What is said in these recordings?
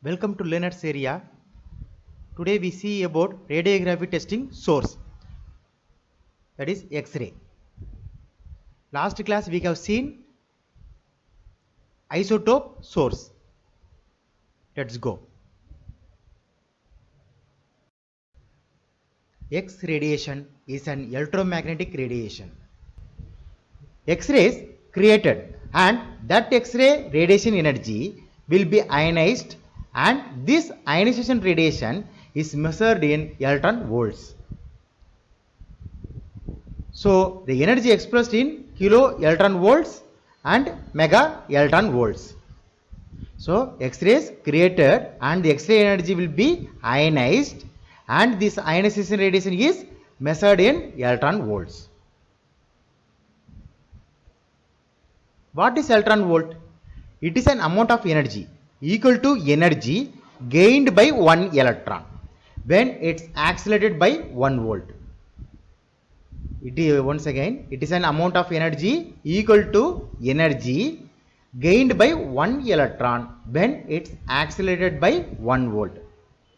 Welcome to Learners area. Today we see about radiography testing source, that is X-ray. Last class we have seen isotope source. Let's go. X radiation is an electromagnetic radiation. X-rays created and that X-ray radiation energy will be ionized, and this ionization radiation is measured in electron volts. So the energy expressed in kilo electron volts and mega electron volts. So X-rays created and the X-ray energy will be ionized, and this ionization radiation is measured in electron volts. What is electron volt? It is an amount of energy equal to energy gained by one electron when it's accelerated by 1 volt. Once again, it is an amount of energy equal to energy gained by 1 electron when it's accelerated by 1 volt.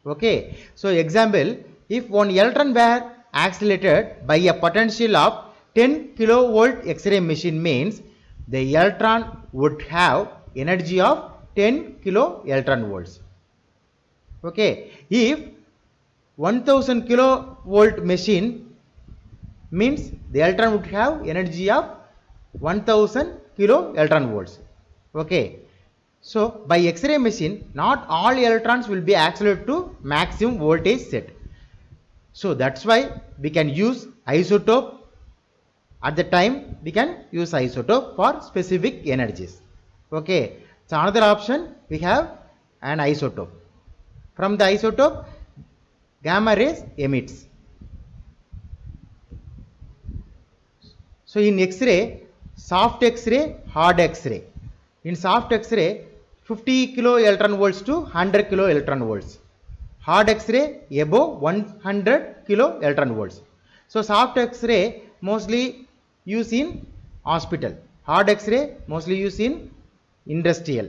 Okay, so example, if 1 electron were accelerated by a potential of 10 kilovolt X-ray machine, means the electron would have energy of 10 kilo electron volts. Okay, if 1000 kilovolt machine, means the electron would have energy of 1000 kilo electron volts. Okay, so by X-ray machine, not all electrons will be accelerated to maximum voltage set. So that's why we can use isotope. At the time we can use isotope for specific energies. Okay, so another option, we have an isotope. From the isotope, gamma rays emits. So in X-ray, soft X-ray, hard X-ray. In soft X-ray, 50 kilo electron volts to 100 kilo electron volts. Hard X-ray above 100 kilo electron volts. So soft X-ray mostly used in hospital. Hard X-ray mostly used in industrial.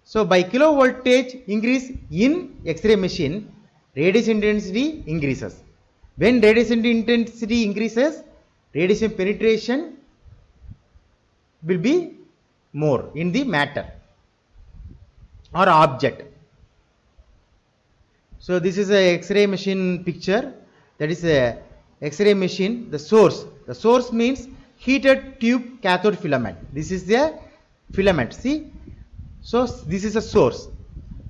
So by kilo voltage increase in X-ray machine, radiation intensity increases. When radiation intensity increases, radiation penetration will be more in the matter or object. So this is a X-ray machine picture. That is a X-ray machine. The source means heated tube cathode filament. This is the filament. See, so this is a source.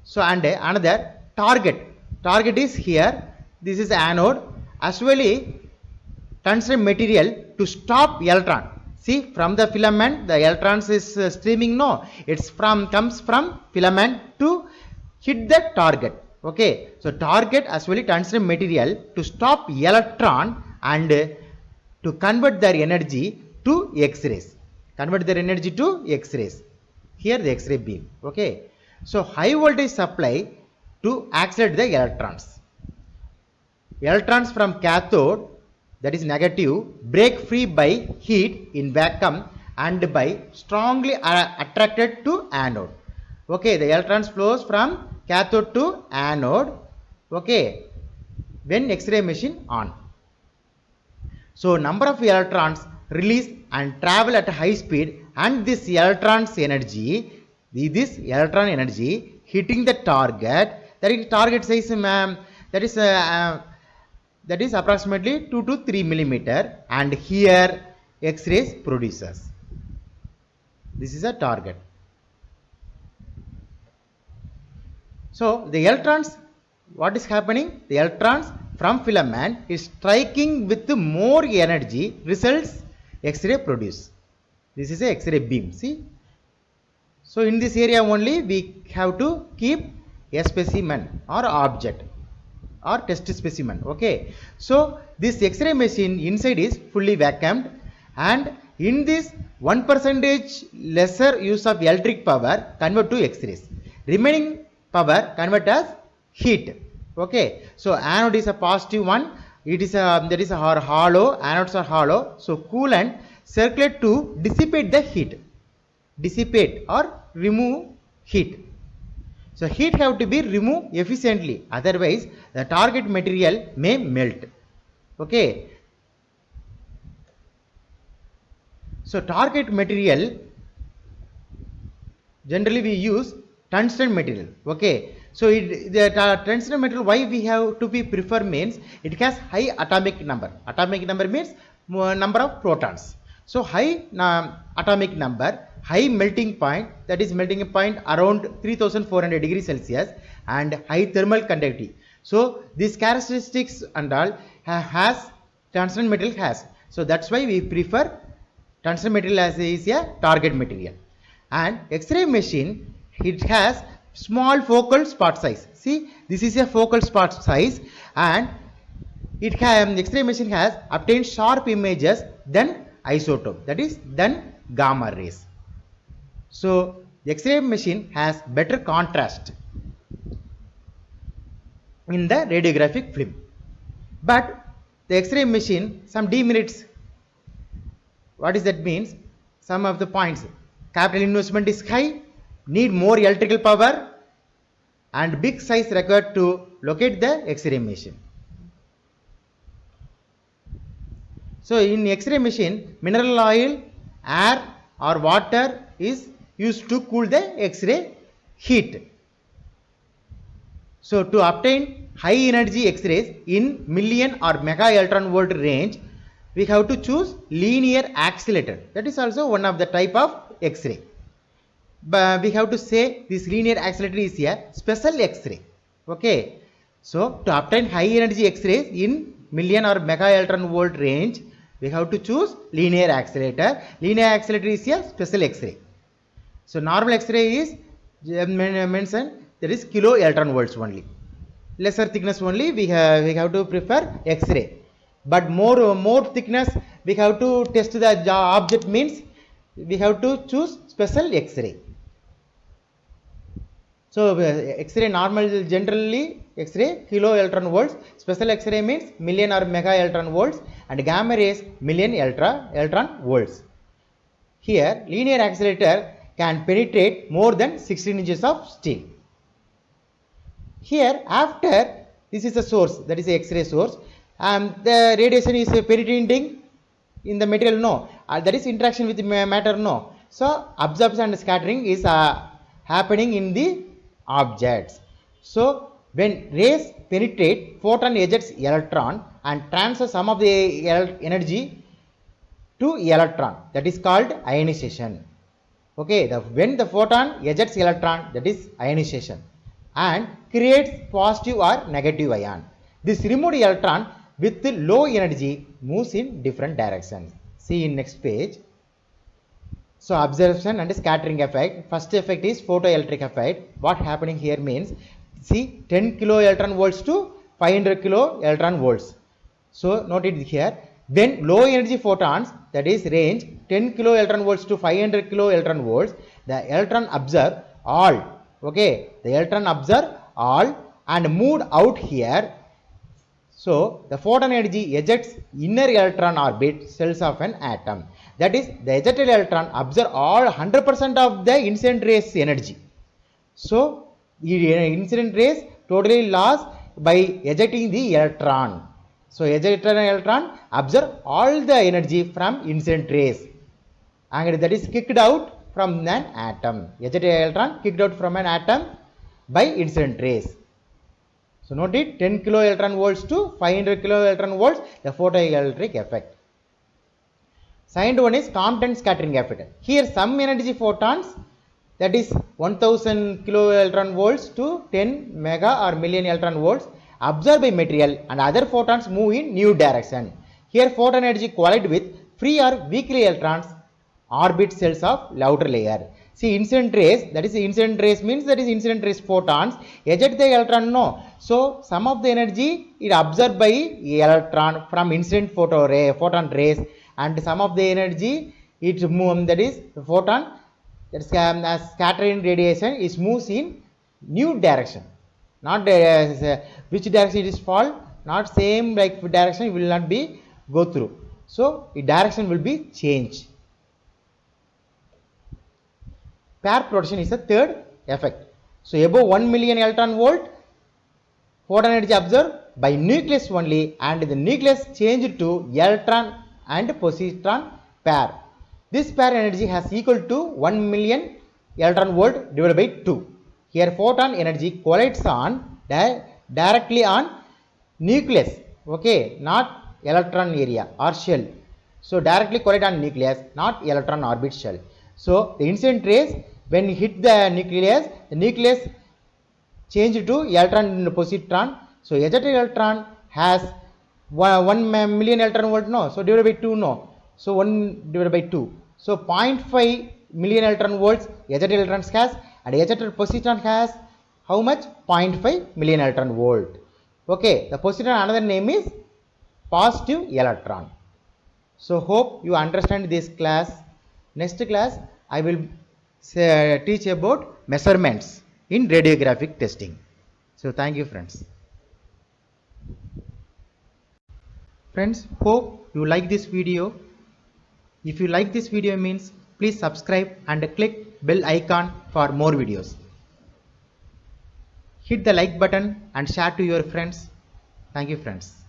So and another target is here. This is anode. Actually, tungsten material to stop electron. See, from the filament the electrons is streaming. No, it's comes from filament to hit the target. Okay, so target actually tungsten material to stop electron and to convert their energy to X-rays. Here the X-ray beam. Okay, so high voltage supply to accelerate the electrons. Electrons from cathode, that is negative, break free by heat in vacuum and by strongly attracted to anode. Okay, the electrons flows from cathode to anode. Okay, when X-ray machine on. So number of electrons release and travel at high speed, and this electron energy hitting the target. That is target size, that is approximately 2 to 3 millimeter, and here X-rays produces. This is a target. So the electrons, what is happening? The electrons from filament is striking with more energy, results X-ray produce. This is a X-ray beam. See, so in this area only we have to keep a specimen or object or test specimen. Okay, so this X-ray machine inside is fully vacuumed, and in this 1% lesser use of electric power convert to X-rays. Remaining power convert as heat. Okay, so anode is a positive one. It is a hollow. Anodes are hollow. So coolant circulate to dissipate the heat, or remove heat. So heat have to be removed efficiently, otherwise the target material may melt. Okay, so target material generally we use tungsten material. Okay, so the tungsten material, why we have to be prefer means it has high atomic number. Atomic number means number of protons. So high atomic number, high melting point, that is melting point around 3400 degrees Celsius, and high thermal conductivity. So these characteristics and all has tungsten material has. So that's why we prefer tungsten material as is a target material. And X-ray machine, it has small focal spot size. See, this is a focal spot size, and it can X-ray machine has obtained sharp images than isotope, that is than gamma rays. So the X-ray machine has better contrast in the radiographic film. But the X-ray machine some demerits. What is that means? Some of the points: capital investment is high, need more electrical power, and big size required to locate the X-ray machine. So in X-ray machine, mineral oil, air or water is used to cool the X-ray heat. So to obtain high energy X-rays in million or mega electron volt range, we have to choose linear accelerator. That is also one of the type of X-ray. But we have to say this linear accelerator is a special X-ray. Okay, so to obtain high energy X-rays in million or mega electron volt range, we have to choose linear accelerator. Linear accelerator is a special X-ray. So normal X-ray is mentioned, that is kilo electron volts only. Lesser thickness only we have to prefer X-ray. But more thickness we have to test the object means we have to choose special X-ray. So X-ray normal generally X-ray kilo electron volts, special X-ray means million or mega electron volts, and gamma rays million electron volts. Here linear accelerator can penetrate more than 16 inches of steel. Here after this is a source, that is a X-ray source, and the radiation is penetrating in the material, no, that is interaction with the matter, no. So absorption and scattering is happening in the objects. So when rays penetrate, photon ejects electron and transfers some of the energy to electron, that is called ionization. Okay, when the photon ejects electron, that is ionization, and creates positive or negative ion. This removed electron with low energy moves in different directions. See in next page. So absorption and scattering effect. First effect is photoelectric effect. What happening here means, see 10 kilo electron volts to 500 kilo electron volts. So note it here, when low energy photons, that is range 10 kilo electron volts to 500 kilo electron volts, the electron absorb all. Okay, the electron absorb all and moved out here. So the photon energy ejects inner electron orbit cells of an atom. That is, the ejected electron absorb all 100% of the incident rays energy. So incident rays totally lost by ejecting the electron. So ejected electron absorb all the energy from incident rays, and that is kicked out from an atom. Ejected electron kicked out from an atom by incident rays. So note it, 10 kilo electron volts to 500 kilo electron volts, the photoelectric effect. Second one is Compton scattering effect. Here some energy photons, that is 1000 kilo electron volts to 10 mega or million electron volts, absorbed by material, and other photons move in new direction. Here photon energy collide with free or weakly electrons orbit cells of outer layer. See incident rays, that is incident rays means that is incident rays photons eject the electron, no. So some of the energy it absorbed by electron from incident photon rays, and some of the energy it moves, that is the photon, that is scattering radiation is moves in new direction. Not which direction it is fall, not same like direction it will not be go through. So the direction will be changed. Pair protection is the third effect. So above 1 million electron volt, photon energy observed by nucleus only, and the nucleus changed to electron and positron pair. This pair energy has equal to 1 million electron volt divided by 2. Here photon energy collides on directly on nucleus, okay, not electron area or shell. So directly collide on nucleus, not electron orbit shell. So the incident rays, when hit the nucleus change to electron and positron. So ejected electron has 1 million electron volt, no, so divided by 2, no, so 1 divided by 2, so 0.5 million electron volts ejected electrons has, and ejected positron has how much? 0.5 million electron volt. Okay, the positron another name is positive electron. So hope you understand this class. Next class I will teach about measurements in radiographic testing. So thank you friends. Friends, hope you like this video. If you like this video means please subscribe and click bell icon for more videos. Hit the like button and share to your friends. Thank you friends.